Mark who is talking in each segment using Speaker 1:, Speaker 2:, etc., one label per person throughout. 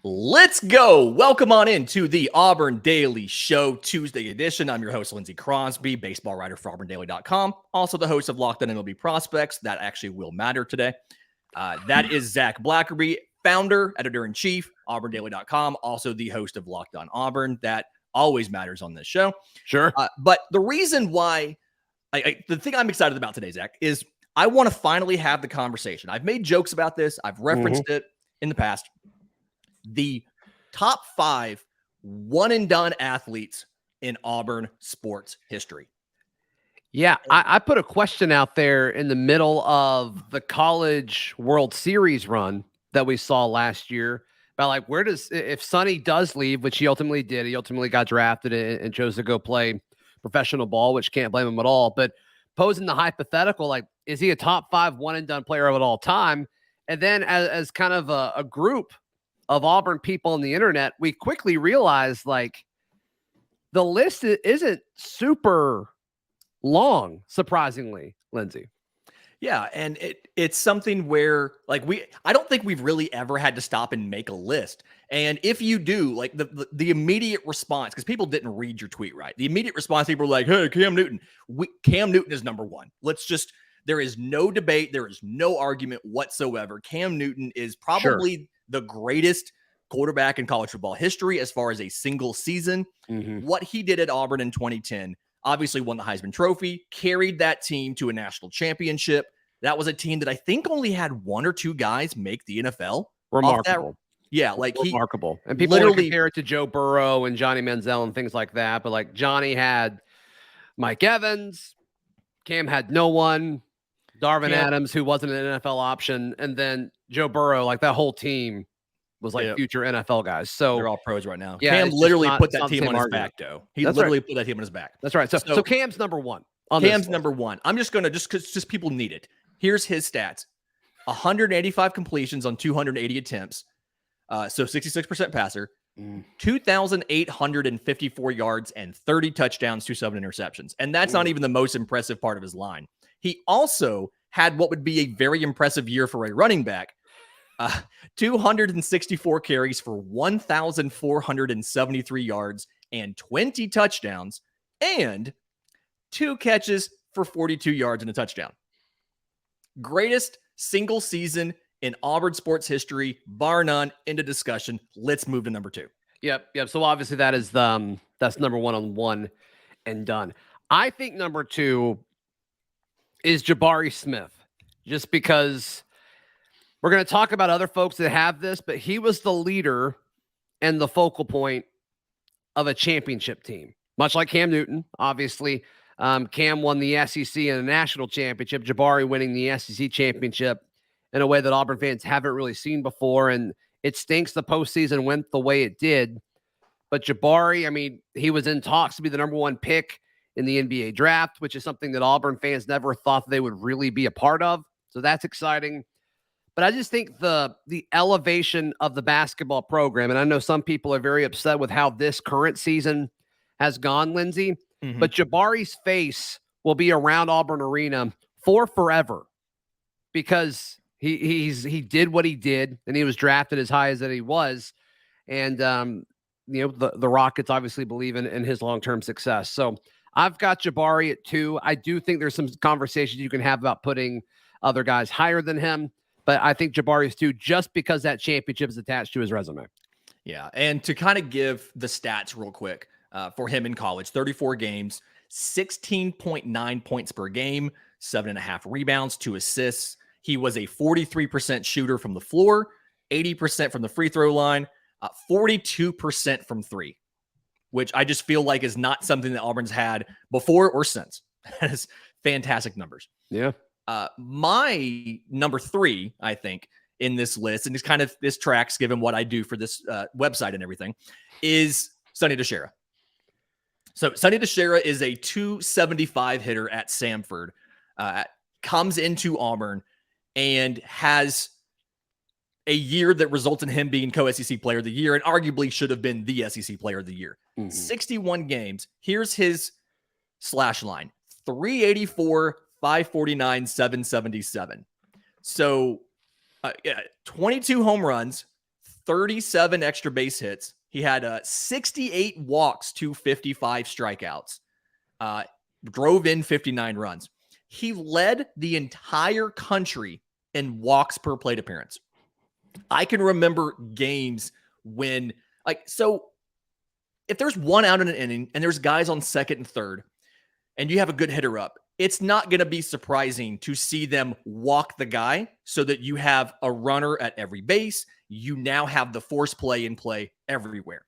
Speaker 1: Let's go. Welcome on into the Auburn Daily Show Tuesday edition. I'm your host, Lindsay Crosby, baseball writer for AuburnDaily.com. Also the host of Locked On MLB Prospects. That actually will matter today. That is Zach Blackerby, founder, editor-in-chief, AuburnDaily.com. Also the host of Locked On Auburn. That always matters on this show.
Speaker 2: Sure.
Speaker 1: But the reason why, the thing I'm excited about today, Zach, is I want to finally have the conversation. I've made jokes about this. I've referenced it in the past. The top 5 one-and-done athletes in Auburn sports history.
Speaker 2: Yeah, I put a question out there in the middle of the College World Series run that we saw last year about like, if Sonny does leave, which he ultimately did, he ultimately got drafted and chose to go play professional ball, which can't blame him at all. But posing the hypothetical, like, is he a top 5 one-and-done player of all time? And then as kind of a group of Auburn people on the internet, we quickly realized like the list isn't super long, surprisingly, Lindsay.
Speaker 1: Yeah, and it's something where like I don't think we've really ever had to stop and make a list. And if you do, like the immediate response, because people didn't read your tweet right, the immediate response, people were like, "Hey, Cam Newton." Cam Newton is number 1. There is no debate, there is no argument whatsoever. Cam Newton is probably the greatest quarterback in college football history as far as a single season. What he did at Auburn in 2010, obviously won the Heisman Trophy, carried that team to a national championship. That was a team that I think only had 1 or 2 guys make the NFL.
Speaker 2: Remarkable.
Speaker 1: Yeah, like
Speaker 2: remarkable. And people literally compare it to Joe Burrow and Johnny Manziel and things like that. But like Johnny had Mike Evans, Cam had no one, Darvin Adams, who wasn't an NFL option, and then Joe Burrow, like that whole team was like future NFL guys. So
Speaker 1: they're all pros right now.
Speaker 2: Yeah,
Speaker 1: Cam literally put that team on his back, though. He literally put that team on his back.
Speaker 2: That's right. So Cam's number 1.
Speaker 1: Cam's number 1. I'm just going to, just people need it. Here's his stats. 185 completions on 280 attempts. So 66% passer. 2,854 yards and 30 touchdowns to 7 interceptions. And that's not even the most impressive part of his line. He also had what would be a very impressive year for a running back. 264 carries for 1,473 yards and 20 touchdowns, and 2 catches for 42 yards and a touchdown. Greatest single season in Auburn sports history, bar none. Into discussion. Let's move to number 2.
Speaker 2: Yep. So obviously that is that's number 1 on one and done. I think number 2 is Jabari Smith, just because we're going to talk about other folks that have this, but he was the leader and the focal point of a championship team, much like Cam Newton. Obviously, Cam won the SEC and a national championship, Jabari winning the SEC championship in a way that Auburn fans haven't really seen before. And it stinks the postseason went the way it did. But Jabari, I mean, he was in talks to be the number 1 pick in the NBA draft, which is something that Auburn fans never thought they would really be a part of. So that's exciting. But I just think the elevation of the basketball program, and I know some people are very upset with how this current season has gone, Lindsay, but Jabari's face will be around Auburn Arena for forever because he did what he did, and he was drafted as high as that he was. And, the Rockets obviously believe in his long-term success. So I've got Jabari at 2. I do think there's some conversations you can have about putting other guys higher than him. But I think Jabari is 2 just because that championship is attached to his resume.
Speaker 1: Yeah, and to kind of give the stats real quick for him in college, 34 games, 16.9 points per game, 7.5 rebounds, 2 assists. He was a 43% shooter from the floor, 80% from the free throw line, 42% from 3, which I just feel like is not something that Auburn's had before or since. That is fantastic numbers.
Speaker 2: Yeah.
Speaker 1: My number 3, I think, in this list, and it's kind of this tracks given what I do for this website and everything, is Sonny DiChiara. So Sonny DiChiara is a 275 hitter at Samford, comes into Auburn and has a year that results in him being co-SEC player of the year and arguably should have been the SEC player of the year. 61 games. Here's his slash line: 384, 549, 777. So 22 home runs, 37 extra base hits. He had 68 walks to 55 strikeouts. Drove in 59 runs. He led the entire country in walks per plate appearance. I can remember games when, so if there's one out in an inning and there's guys on second and third, and you have a good hitter up, it's not going to be surprising to see them walk the guy so that you have a runner at every base. You now have the force play in play everywhere.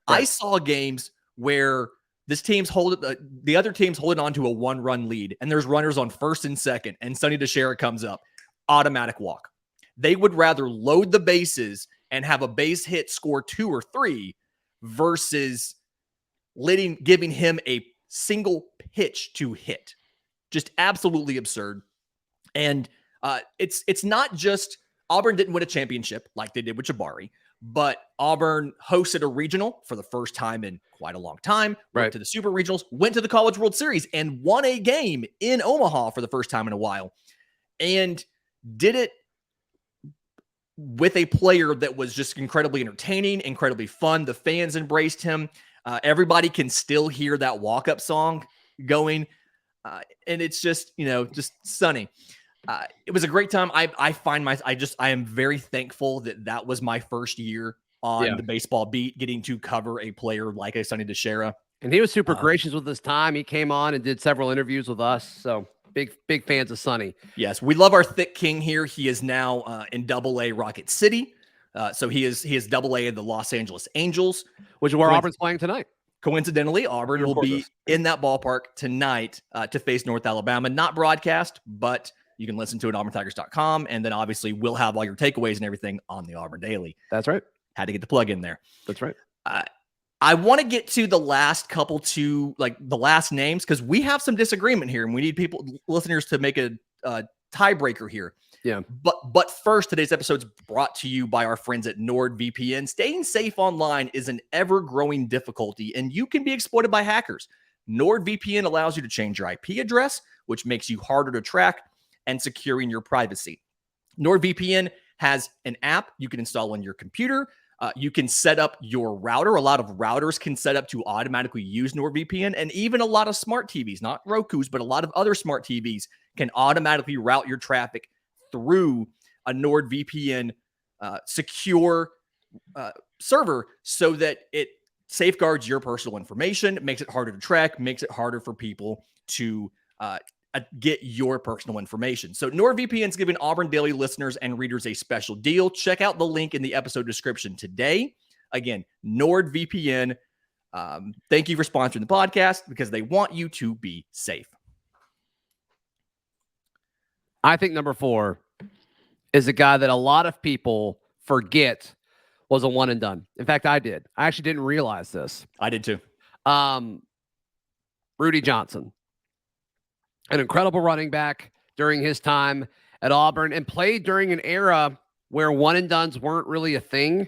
Speaker 1: Right. I saw games where the other team's holding on to a 1-run lead, and there's runners on first and second, and Sonny DiChiara comes up, automatic walk. They would rather load the bases and have a base hit, score 2 or 3, versus giving him a single pitch to hit. Just absolutely absurd. And it's not just Auburn didn't win a championship like they did with Jabari, but Auburn hosted a regional for the first time in quite a long time, went to the Super Regionals, went to the College World Series, and won a game in Omaha for the first time in a while, and did it with a player that was just incredibly entertaining, incredibly fun. The fans embraced him. Everybody can still hear that walk-up song going, and it's just, just Sonny. It was a great time. I am very thankful that was my first year on the baseball beat, getting to cover a player like a Sonny DiChiara.
Speaker 2: And he was super gracious with his time. He came on and did several interviews with us. So big fans of Sonny.
Speaker 1: Yes, we love our thick king here. He is now in AA Rocket City. So he is AA in the Los Angeles Angels,
Speaker 2: which is where Auburn's playing tonight.
Speaker 1: Coincidentally, Auburn will be in that ballpark tonight to face North Alabama. Not broadcast, but you can listen to it at auburntigers.com. And then obviously we'll have all your takeaways and everything on the Auburn Daily.
Speaker 2: That's right.
Speaker 1: Had to get the plug in there.
Speaker 2: That's right.
Speaker 1: I want to get to the last couple the last names, because we have some disagreement here and we need listeners to make a tiebreaker here.
Speaker 2: Yeah.
Speaker 1: But first, today's episode is brought to you by our friends at NordVPN. Staying safe online is an ever-growing difficulty, and you can be exploited by hackers. NordVPN allows you to change your IP address, which makes you harder to track and securing your privacy. NordVPN has an app you can install on your computer. You can set up your router. A lot of routers can set up to automatically use NordVPN, and even a lot of smart TVs, not Roku's, but a lot of other smart TVs can automatically route your traffic through a NordVPN secure server so that it safeguards your personal information, makes it harder to track, makes it harder for people to get your personal information. So NordVPN is giving Auburn Daily listeners and readers a special deal. Check out the link in the episode description today. Again, NordVPN. Thank you for sponsoring the podcast, because they want you to be safe.
Speaker 2: I think number 4 is a guy that a lot of people forget was a one and done. In fact, I did. I actually didn't realize this.
Speaker 1: I did too.
Speaker 2: Rudy Johnson, an incredible running back during his time at Auburn, and played during an era where one and dones weren't really a thing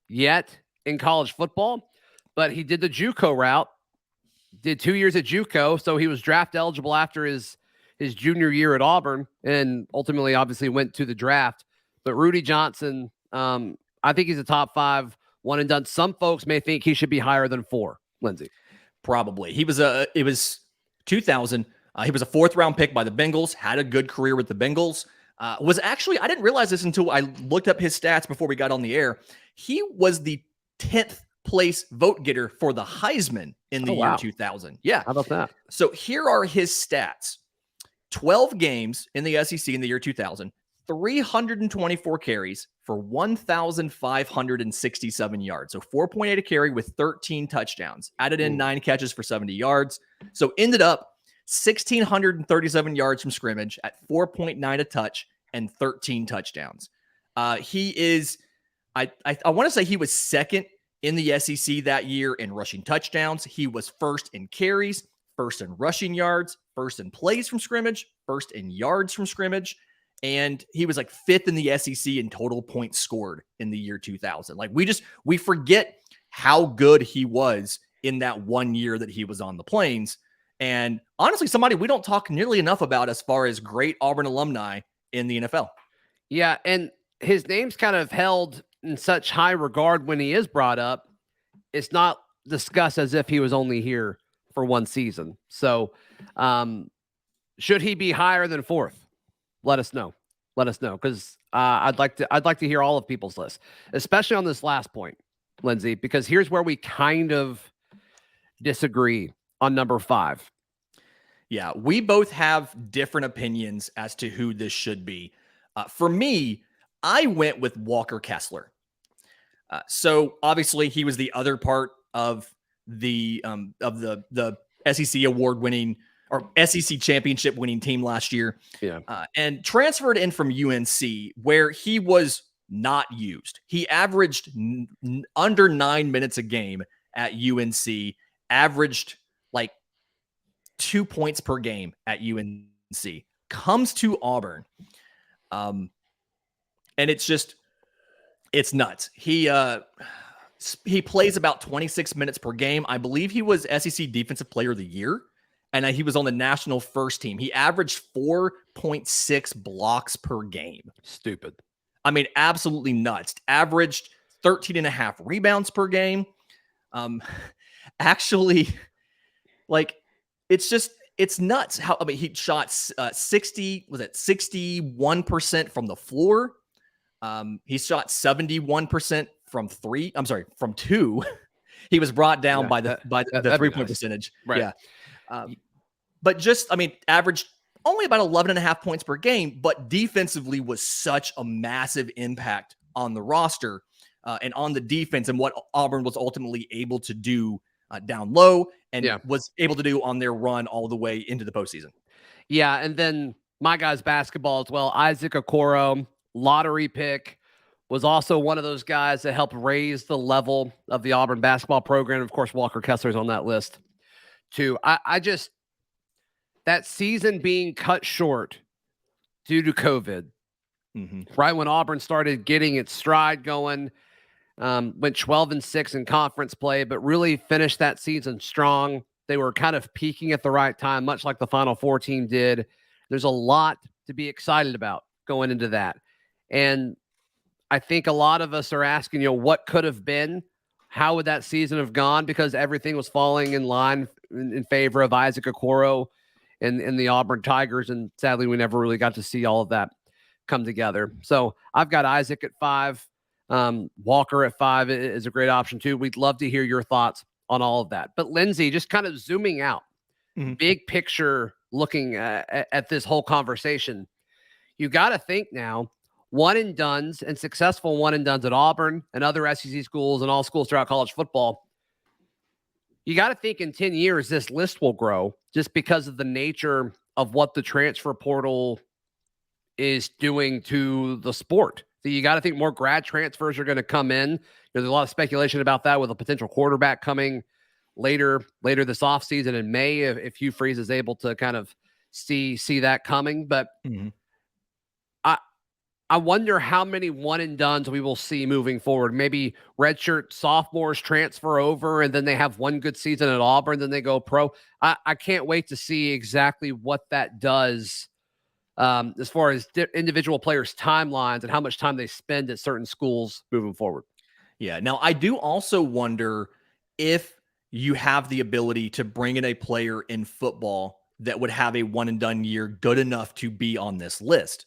Speaker 2: yet in college football, but he did the JUCO route, did 2 years at JUCO. So he was draft eligible after his junior year at Auburn, and ultimately obviously went to the draft. But Rudi Johnson, I think he's a top 5 one and done. Some folks may think he should be higher than 4. Lindsay.
Speaker 1: Probably. It was 2000. He was a 4th round pick by the Bengals, had a good career with the Bengals. I didn't realize this until I looked up his stats before we got on the air. He was the 10th place vote getter for the Heisman in the year 2000. Yeah.
Speaker 2: How about that?
Speaker 1: So here are his stats. 12 games in the SEC in the year 2000, 324 carries for 1,567 yards. So 4.8 a carry with 13 touchdowns. Added in 9 catches for 70 yards. So ended up 1,637 yards from scrimmage at 4.9 a touch and 13 touchdowns. He is, I want to say he was 2nd in the SEC that year in rushing touchdowns. He was 1st in carries, 1st in rushing yards, 1st in plays from scrimmage, 1st in yards from scrimmage. And he was like 5th in the SEC in total points scored in the year 2000. Like we forget how good he was in that 1 year that he was on the Plains. And honestly, somebody we don't talk nearly enough about as far as great Auburn alumni in the NFL.
Speaker 2: Yeah. And his name's kind of held in such high regard when he is brought up, it's not discussed as if he was only here for one season. So, should he be higher than 4th? Let us know. Let us know, because I'd like to hear all of people's lists, especially on this last point, Lindsay, because here's where we kind of disagree on number 5.
Speaker 1: Yeah, we both have different opinions as to who this should be. For me, I went with Walker Kessler. So obviously he was the other part of the SEC award winning or SEC championship winning team last year.
Speaker 2: Yeah.
Speaker 1: And transferred in from UNC where he was not used. He averaged under 9 minutes a game at UNC, averaged like 2 points per game at UNC, comes to Auburn. And it's nuts. He plays about 26 minutes per game. I believe he was SEC Defensive Player of the Year, and he was on the national first team. He averaged 4.6 blocks per game.
Speaker 2: Stupid.
Speaker 1: I mean, absolutely nuts. Averaged 13 and a half rebounds per game. Actually, like, it's nuts how, I mean, he shot 61% from the floor. He shot 71% from 3. I'm sorry, from 2. He was brought down by the 3-point percentage.
Speaker 2: Right.
Speaker 1: Yeah. But just, I mean, averaged only about 11.5 points per game, but defensively was such a massive impact on the roster and on the defense and what Auburn was ultimately able to do down low and was able to do on their run all the way into the postseason.
Speaker 2: Yeah. And then my guys basketball as well. Isaac Okoro, lottery pick, was also one of those guys that helped raise the level of the Auburn basketball program. Of course, Walker Kessler's on that list too. I just, that season being cut short due to COVID, right when Auburn started getting its stride going, went 12-6 in conference play, but really finished that season strong. They were kind of peaking at the right time, much like the Final Four team did. There's a lot to be excited about going into that. And I think a lot of us are asking, what could have been? How would that season have gone? Because everything was falling in line in favor of Isaac Okoro and the Auburn Tigers. And sadly, we never really got to see all of that come together. So I've got Isaac at 5. Walker at 5 is a great option too. We'd love to hear your thoughts on all of that. But Lindsay, just kind of zooming out, big picture, looking at this whole conversation, you got to think now, one and dones and successful one and dones at Auburn and other SEC schools and all schools throughout college football. You got to think in 10 years, this list will grow just because of the nature of what the transfer portal is doing to the sport. So you got to think more grad transfers are going to come in. There's a lot of speculation about that with a potential quarterback coming later this offseason in May if Hugh Freeze is able to kind of see that coming. But I wonder how many one and dones we will see moving forward. Maybe redshirt sophomores transfer over and then they have one good season at Auburn, then they go pro. I can't wait to see exactly what that does as far as individual players' timelines and how much time they spend at certain schools moving forward.
Speaker 1: Yeah. Now, I do also wonder if you have the ability to bring in a player in football that would have a one and done year good enough to be on this list.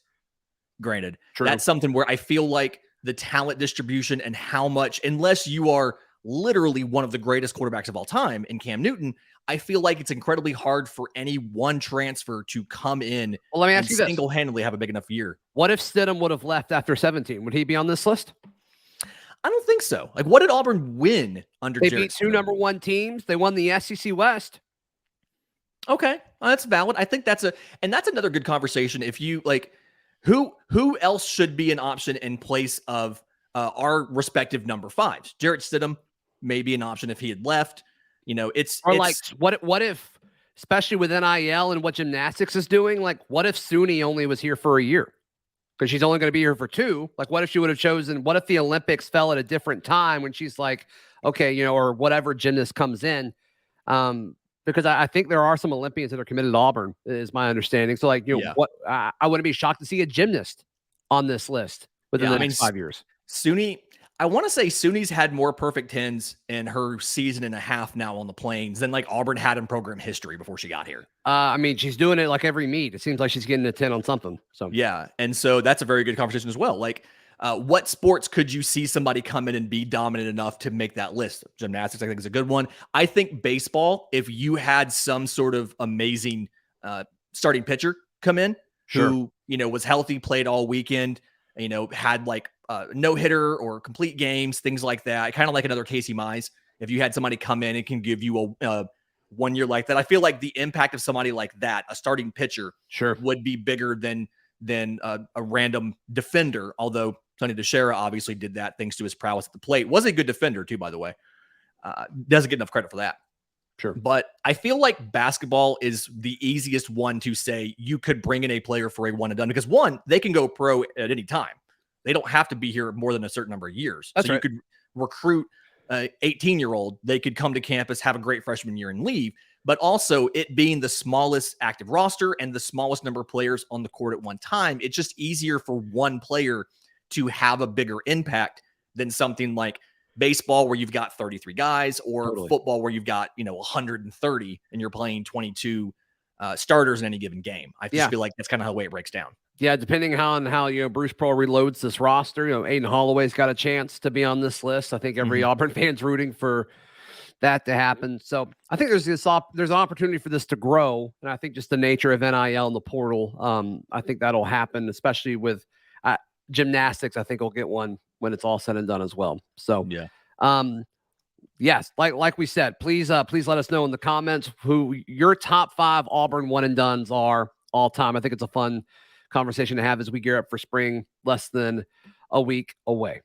Speaker 1: Granted, that's something where I feel like the talent distribution and how much, unless you are literally one of the greatest quarterbacks of all time in Cam Newton, I feel like it's incredibly hard for any one transfer to come in
Speaker 2: let me ask you
Speaker 1: single-handedly have a big enough year.
Speaker 2: What if Stidham would have left after 17? Would he be on this list?
Speaker 1: I don't think so. Like, what did Auburn win under
Speaker 2: They
Speaker 1: Jarrett
Speaker 2: beat 2
Speaker 1: Stidham?
Speaker 2: number 1 teams. They won the SEC West.
Speaker 1: Okay. That's valid. I think that's another good conversation. If you like, who else should be an option in place of our respective number 5s? Jarrett Stidham may be an option if he had left.
Speaker 2: Like, what if, especially with NIL and what gymnastics is doing, like, what if SUNY only was here for a year? Because she's only going to be here for 2. Like, what if she would have chosen, what if the Olympics fell at a different time when she's like, okay, or whatever gymnast comes in? Because I think there are some Olympians that are committed to Auburn, is my understanding. So, like, what I wouldn't be shocked to see a gymnast on this list within the next 5 years.
Speaker 1: SUNY, I want to say SUNY's had more perfect 10s in her season and a half now on the Plains than like Auburn had in program history before she got here.
Speaker 2: I mean, she's doing it like every meet. It seems like she's getting a 10 on something. So
Speaker 1: yeah, and so that's a very good conversation as well. Like, what sports could you see somebody come in and be dominant enough to make that list? Gymnastics, I think, is a good one. I think baseball, if you had some sort of amazing starting pitcher come in who, was healthy, played all weekend, had like no hitter or complete games, things like that. Kind of like another Casey Mize. If you had somebody come in and can give you a 1 year like that, I feel like the impact of somebody like that, a starting pitcher, would be bigger than a random defender. Although Sonny DiChiara obviously did that thanks to his prowess at the plate. Was a good defender too, by the way. Doesn't get enough credit for that.
Speaker 2: Sure.
Speaker 1: But I feel like basketball is the easiest one to say you could bring in a player for a one and done, because one, they can go pro at any time. They don't have to be here more than a certain number of years.
Speaker 2: That's
Speaker 1: so
Speaker 2: right.
Speaker 1: You could recruit an 18-year-old. They could come to campus, have a great freshman year and leave. But also it being the smallest active roster and the smallest number of players on the court at one time, it's just easier for one player to have a bigger impact than something like baseball where you've got 33 guys, or football where you've got 130 and you're playing 22 starters in any given game. I just feel like that's kind of how the way it breaks down.
Speaker 2: Yeah, depending on how Bruce Pearl reloads this roster, Aiden Holloway's got a chance to be on this list. I think every Auburn fan's rooting for that to happen. So I think there's an opportunity for this to grow, and I think just the nature of NIL and the portal, I think that'll happen, especially with gymnastics. I think we'll get one when it's all said and done as well. So yes, like we said, please let us know in the comments who your top 5 Auburn one and dones are all time. I think it's a fun conversation to have as we gear up for spring, less than a week away.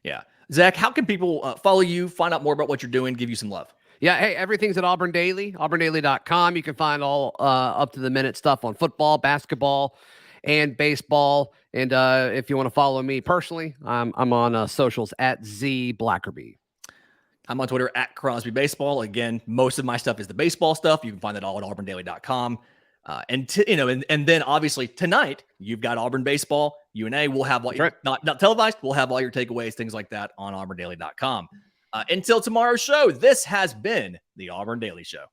Speaker 1: Yeah. Zach, how can people follow you, find out more about what you're doing, give you some love?
Speaker 2: Yeah, hey, everything's at Auburn Daily, auburndaily.com. You can find all up-to-the-minute stuff on football, basketball, and baseball. And if you want to follow me personally, I'm on socials at Blackerby.
Speaker 1: I'm on Twitter at Crosby Baseball. Again, most of my stuff is the baseball stuff. You can find that all at auburndaily.com. And then obviously tonight you've got Auburn baseball. UNA will have not televised. We'll have all your takeaways, things like that on auburndaily.com. Until tomorrow's show, this has been the Auburn Daily Show.